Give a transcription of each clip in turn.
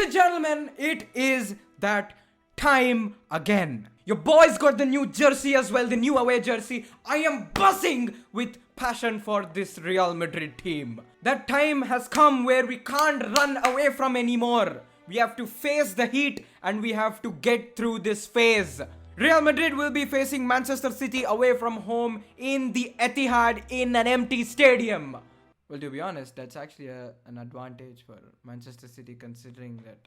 and gentlemen, it is that time again. Your boys got the new jersey as well, the new away jersey. I am buzzing with passion for this Real Madrid team. That time has come where we can't run away from anymore. We have to face the heat and we have to get through this phase. Real Madrid will be facing Manchester City away from home in the Etihad in an empty stadium. Well, to be honest, that's actually an advantage for Manchester City considering that.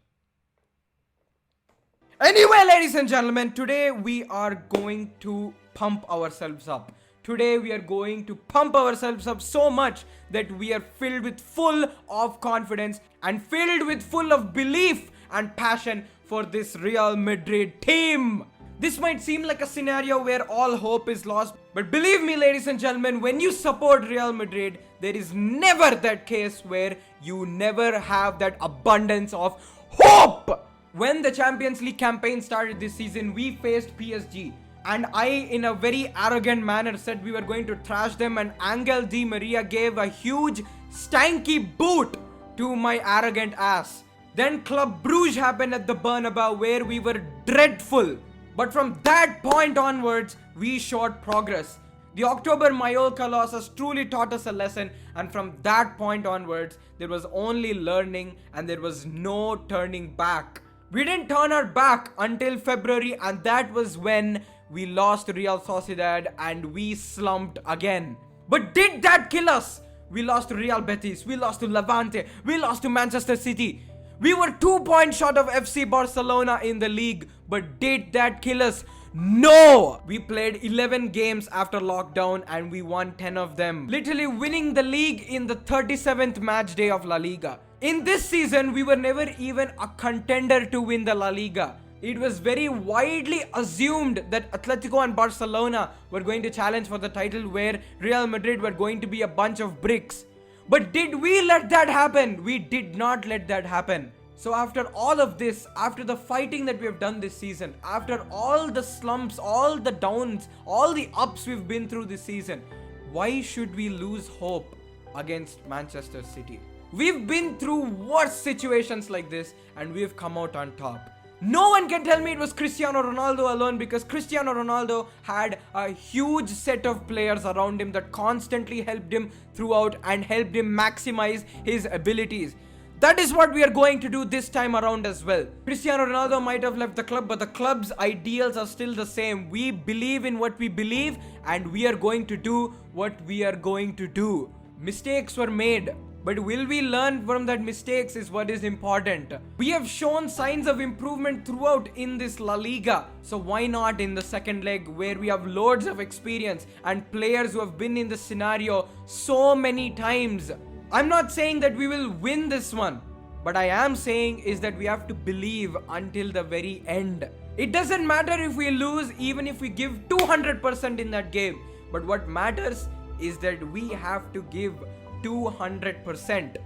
Anyway, ladies and gentlemen, today we are going to pump ourselves up. Today we are going to pump ourselves up so much that we are filled with full of confidence and filled with full of belief and passion for this Real Madrid team. This might seem like a scenario where all hope is lost, but believe me, ladies and gentlemen, when you support Real Madrid, there is never that case where you never have that abundance of hope. When the Champions League campaign started this season, we faced PSG. And I, in a very arrogant manner, said we were going to trash them, and Angel Di Maria gave a huge stanky boot to my arrogant ass. Then Club Brugge happened at the Bernabeu where we were dreadful. But from that point onwards, we showed progress. The October Mallorca loss has truly taught us a lesson, and from that point onwards, there was only learning and there was no turning back. We didn't turn our back until February, and that was when we lost to Real Sociedad and we slumped again. But did that kill us? We lost to Real Betis, we lost to Levante, we lost to Manchester City. We were 2 points short of FC Barcelona in the league, but did that kill us? No! We played 11 games after lockdown and we won 10 of them, literally winning the league in the 37th match day of La Liga. In this season, we were never even a contender to win the La Liga. It was very widely assumed that Atletico and Barcelona were going to challenge for the title, where Real Madrid were going to be a bunch of bricks. But did we let that happen? We did not let that happen. So after all of this, after the fighting that we have done this season, after all the slumps, all the downs, all the ups we've been through this season, why should we lose hope against Manchester City? We've been through worse situations like this and we've come out on top. No one can tell me it was Cristiano Ronaldo alone, because Cristiano Ronaldo had a huge set of players around him that constantly helped him throughout and helped him maximize his abilities. That is what we are going to do this time around as well. Cristiano Ronaldo might have left the club, but the club's ideals are still the same. We believe in what we believe and we are going to do what we are going to do. Mistakes were made, but will we learn from that mistakes is what is important. We have shown signs of improvement throughout in this La Liga. So why not in the second leg, where we have loads of experience and players who have been in this scenario so many times. I'm not saying that we will win this one, but I am saying is that we have to believe until the very end. It doesn't matter if we lose, even if we give 200% in that game. But what matters is that we have to give 200%.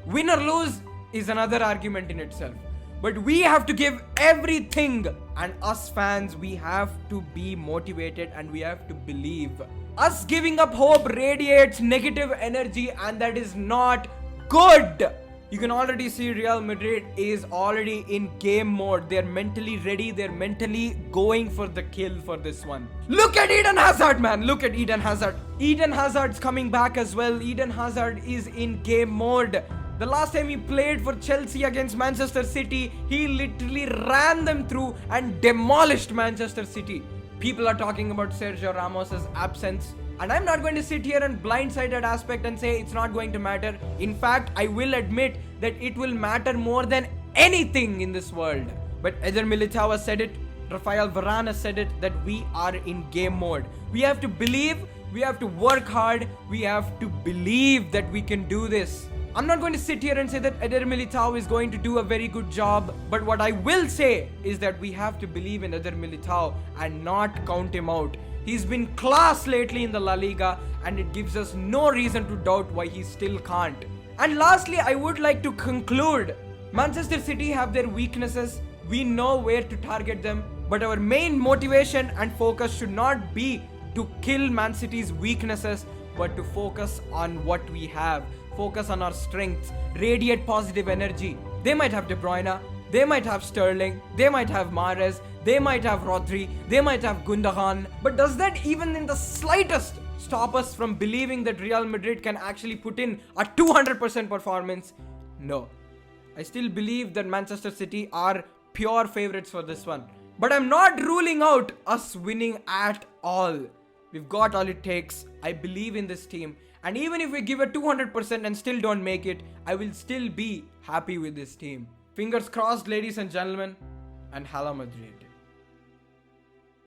Win or lose is another argument in itself, but we have to give everything, and us fans, we have to be motivated and we have to believe. Us giving up hope radiates negative energy, and that is not good. You can already see Real Madrid is already in game mode. They're mentally ready. They're mentally going for the kill for this one. Look at Eden Hazard, man. Look at Eden Hazard. Eden Hazard's coming back as well. Eden Hazard is in game mode. The last time he played for Chelsea against Manchester City, he literally ran them through and demolished Manchester City. People are talking about Sergio Ramos's absence, and I'm not going to sit here and blindside that aspect and say it's not going to matter. In fact, I will admit that it will matter more than anything in this world. But Eder Militao has said it, Rafael Varane has said it, that we are in game mode. We have to believe, we have to work hard, we have to believe that we can do this. I'm not going to sit here and say that Eder Militao is going to do a very good job, but what I will say is that we have to believe in Eder Militao and not count him out. He's been class lately in the La Liga, and it gives us no reason to doubt why he still can't. And lastly, I would like to conclude. Manchester City have their weaknesses. We know where to target them, but our main motivation and focus should not be to kill Man City's weaknesses, but to focus on what we have. Focus on our strengths, radiate positive energy. They might have De Bruyne, They might have Sterling, they might have Mahrez, they might have Rodri, they might have Gundogan. But does that even in the slightest stop us from believing that Real Madrid can actually put in a 200% performance? No. I still believe that Manchester City are pure favorites for this one. But I'm not ruling out us winning at all. We've got all it takes. I believe in this team. And even if we give it 200% and still don't make it, I will still be happy with this team. Fingers crossed, ladies and gentlemen. And Hala Madrid.